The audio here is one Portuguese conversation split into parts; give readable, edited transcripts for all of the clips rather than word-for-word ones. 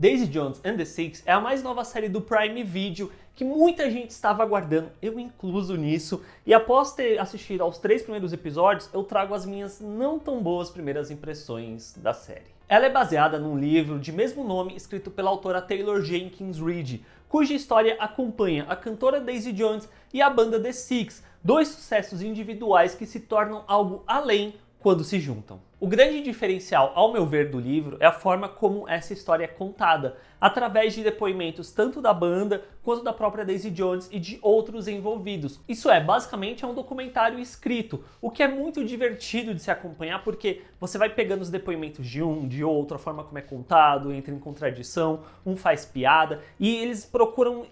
Daisy Jones and the Six é a mais nova série do Prime Video que muita gente estava aguardando, eu incluso nisso, e após ter assistido aos 3 primeiros episódios, eu trago as minhas não tão boas primeiras impressões da série. Ela é baseada num livro de mesmo nome escrito pela autora Taylor Jenkins Reid, cuja história acompanha a cantora Daisy Jones e a banda The Six, dois sucessos individuais que se tornam algo além quando se juntam. O grande diferencial, ao meu ver, do livro é a forma como essa história é contada, através de depoimentos tanto da banda quanto da própria Daisy Jones e de outros envolvidos. Isso é, basicamente, é um documentário escrito, o que é muito divertido de se acompanhar porque você vai pegando os depoimentos de um, de outro, a forma como é contado, entra em contradição, um faz piada, e eles procuram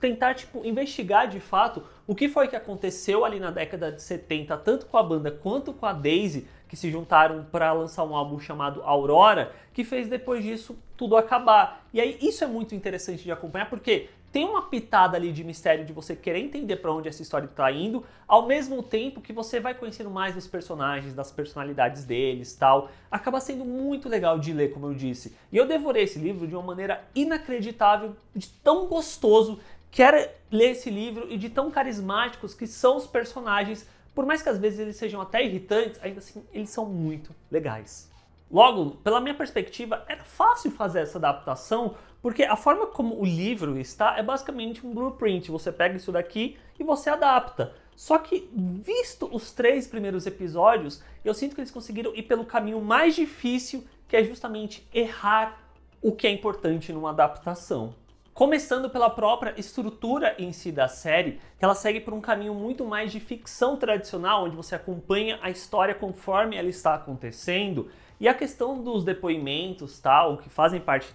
tentar, investigar de fato o que foi que aconteceu ali na década de 70, tanto com a banda quanto com a Daisy, que se juntaram para lançar um álbum chamado Aurora, que fez depois disso tudo acabar. E aí isso é muito interessante de acompanhar, porque tem uma pitada ali de mistério de você querer entender para onde essa história está indo, ao mesmo tempo que você vai conhecendo mais dos personagens, das personalidades deles, tal. Acaba sendo muito legal de ler, como eu disse. E eu devorei esse livro de uma maneira inacreditável, de tão gostoso que era ler esse livro e de tão carismáticos que são os personagens. Por mais que às vezes eles sejam até irritantes, ainda assim eles são muito legais. Logo, pela minha perspectiva, era fácil fazer essa adaptação, porque a forma como o livro está é basicamente um blueprint. Você pega isso daqui e você adapta. Só que, visto os 3 primeiros episódios, eu sinto que eles conseguiram ir pelo caminho mais difícil, que é justamente errar o que é importante numa adaptação. Começando pela própria estrutura em si da série, que ela segue por um caminho muito mais de ficção tradicional, onde você acompanha a história conforme ela está acontecendo, e a questão dos depoimentos, tal, que fazem parte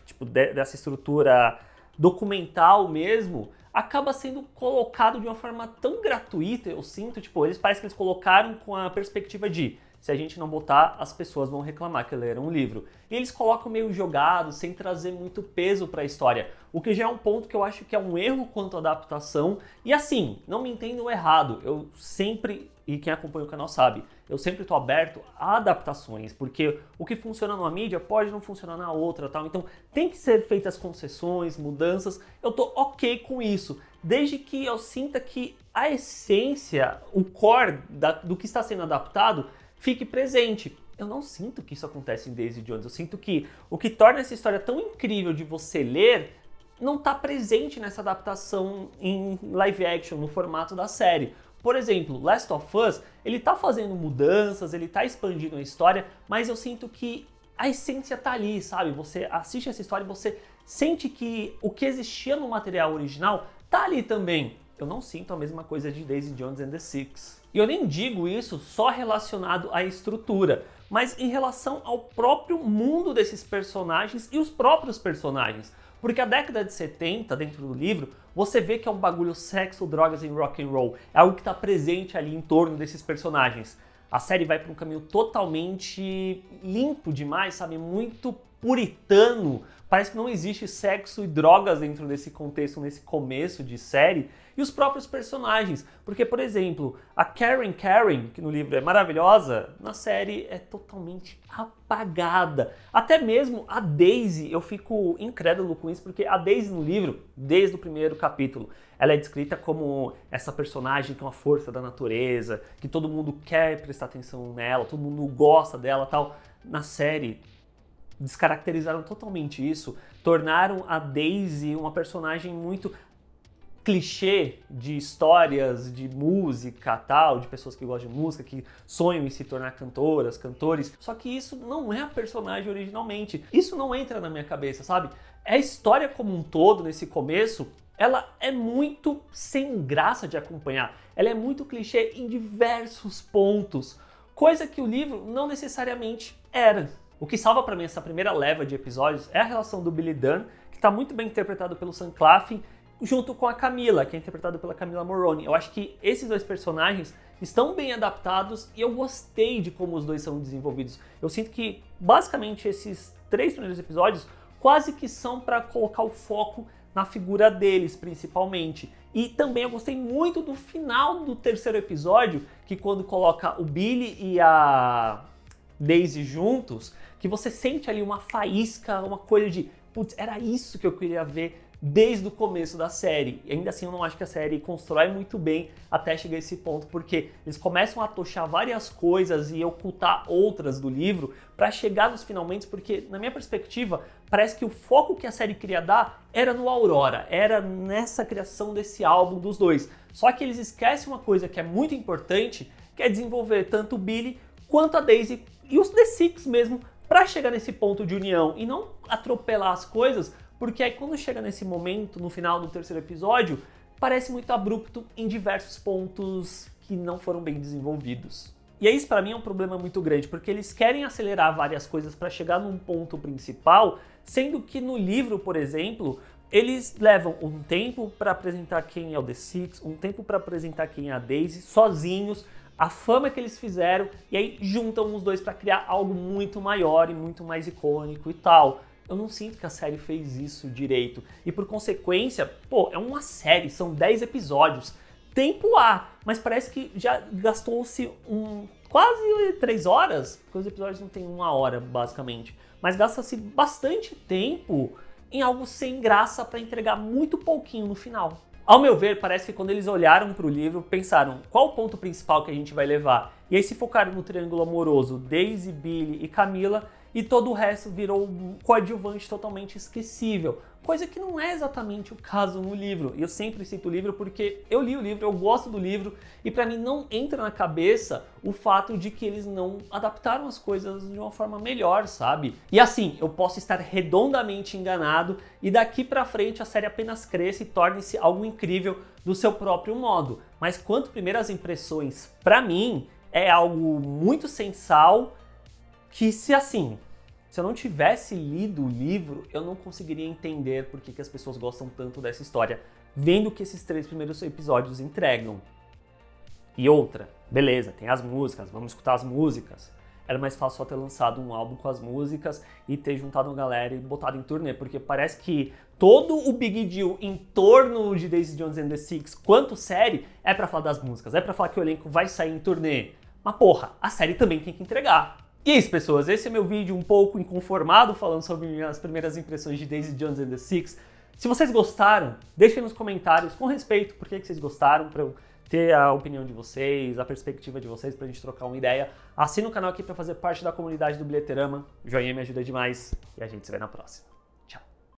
dessa estrutura documental mesmo, acaba sendo colocado de uma forma tão gratuita, eu sinto, eles parecem que eles colocaram com a perspectiva de se a gente não botar, as pessoas vão reclamar que leram um livro. E eles colocam meio jogado, sem trazer muito peso para a história, o que já é um ponto que eu acho que é um erro quanto à adaptação. E assim, não me entendam errado, eu sempre, e quem acompanha o canal sabe, eu sempre estou aberto a adaptações, porque o que funciona numa mídia pode não funcionar na outra, tal. Então tem que ser feitas concessões, mudanças, eu tô ok com isso, desde que eu sinta que a essência, o core do que está sendo adaptado, fique presente. Eu não sinto que isso acontece em Daisy Jones. Eu sinto que o que torna essa história tão incrível de você ler não está presente nessa adaptação em live action, no formato da série. Por exemplo, Last of Us, ele tá fazendo mudanças, ele tá expandindo a história, mas eu sinto que a essência tá ali, sabe? Você assiste essa história e você sente que o que existia no material original tá ali também. Eu não sinto a mesma coisa de Daisy Jones and the Six. E eu nem digo isso só relacionado à estrutura, mas em relação ao próprio mundo desses personagens e os próprios personagens. Porque a década de 70, dentro do livro, você vê que é um bagulho sexo, drogas e rock and roll. É algo que está presente ali em torno desses personagens. A série vai para um caminho totalmente limpo demais, sabe? Muito puritano. Parece que não existe sexo e drogas dentro desse contexto, nesse começo de série. E os próprios personagens. Porque, por exemplo, a Karen, que no livro é maravilhosa, na série é totalmente apagada. Até mesmo a Daisy, eu fico incrédulo com isso, porque a Daisy no livro, desde o primeiro capítulo, ela é descrita como essa personagem que é uma força da natureza, que todo mundo quer prestar atenção nela, todo mundo gosta dela, tal. Na série, descaracterizaram totalmente isso, tornaram a Daisy uma personagem muito clichê de histórias de música, tal, de pessoas que gostam de música, que sonham em se tornar cantoras, cantores. Só que isso não é a personagem originalmente. Isso não entra na minha cabeça, sabe? A história como um todo, nesse começo, ela é muito sem graça de acompanhar. Ela é muito clichê em diversos pontos, coisa que o livro não necessariamente era. O que salva pra mim essa primeira leva de episódios é a relação do Billy Dunn, que tá muito bem interpretado pelo Sam Claflin, junto com a Camila, que é interpretada pela Camila Morrone. Eu acho que esses dois personagens estão bem adaptados e eu gostei de como os dois são desenvolvidos. Eu sinto que, basicamente, esses 3 primeiros episódios quase que são para colocar o foco na figura deles, principalmente. E também eu gostei muito do final do 3º episódio, que quando coloca o Billy e a Daisy juntos, que você sente ali uma faísca, uma coisa de putz, era isso que eu queria ver desde o começo da série. E ainda assim eu não acho que a série constrói muito bem até chegar a esse ponto, porque eles começam a tochar várias coisas e ocultar outras do livro para chegar nos finalmente, porque na minha perspectiva parece que o foco que a série queria dar era no Aurora, era nessa criação desse álbum dos dois. Só que eles esquecem uma coisa que é muito importante, que é desenvolver tanto o Billy quanto a Daisy e os The Six mesmo para chegar nesse ponto de união e não atropelar as coisas, porque aí quando chega nesse momento, no final do terceiro episódio, parece muito abrupto em diversos pontos que não foram bem desenvolvidos. E isso para mim é um problema muito grande, porque eles querem acelerar várias coisas para chegar num ponto principal, sendo que no livro, por exemplo, eles levam um tempo para apresentar quem é o The Six, um tempo para apresentar quem é a Daisy, sozinhos, a fama que eles fizeram, e aí juntam os dois para criar algo muito maior e muito mais icônico e tal. Eu não sinto que a série fez isso direito. E por consequência, pô, é uma série, são 10 episódios. Tempo há, mas parece que já gastou-se quase 3 horas, porque os episódios não tem 1 hora, basicamente. Mas gasta-se bastante tempo em algo sem graça para entregar muito pouquinho no final. Ao meu ver, parece que quando eles olharam para o livro, pensaram qual o ponto principal que a gente vai levar. E aí se focaram no triângulo amoroso Daisy, Billy e Camila, e todo o resto virou um coadjuvante totalmente esquecível. Coisa que não é exatamente o caso no livro. E eu sempre cito o livro porque eu li o livro, eu gosto do livro, e para mim não entra na cabeça o fato de que eles não adaptaram as coisas de uma forma melhor, sabe? E assim, eu posso estar redondamente enganado, e daqui pra frente a série apenas cresce e torne-se algo incrível do seu próprio modo. Mas quanto primeiras impressões, pra mim, é algo muito sensal, que se eu não tivesse lido o livro, eu não conseguiria entender por que as pessoas gostam tanto dessa história, vendo o que esses 3 primeiros episódios entregam. E outra, beleza, tem as músicas, vamos escutar as músicas. Era mais fácil só ter lançado um álbum com as músicas e ter juntado uma galera e botado em turnê, porque parece que todo o big deal em torno de Daisy Jones and the Six, quanto série, é pra falar das músicas, é pra falar que o elenco vai sair em turnê. Mas porra, a série também tem que entregar. E é isso, pessoas, esse é meu vídeo um pouco inconformado falando sobre minhas primeiras impressões de Daisy Jones and the Six. Se vocês gostaram, deixem nos comentários com respeito por que vocês gostaram, para eu ter a opinião de vocês, a perspectiva de vocês, pra gente trocar uma ideia. Assina o canal aqui para fazer parte da comunidade do Bilheterama, o joinha me ajuda demais e a gente se vê na próxima.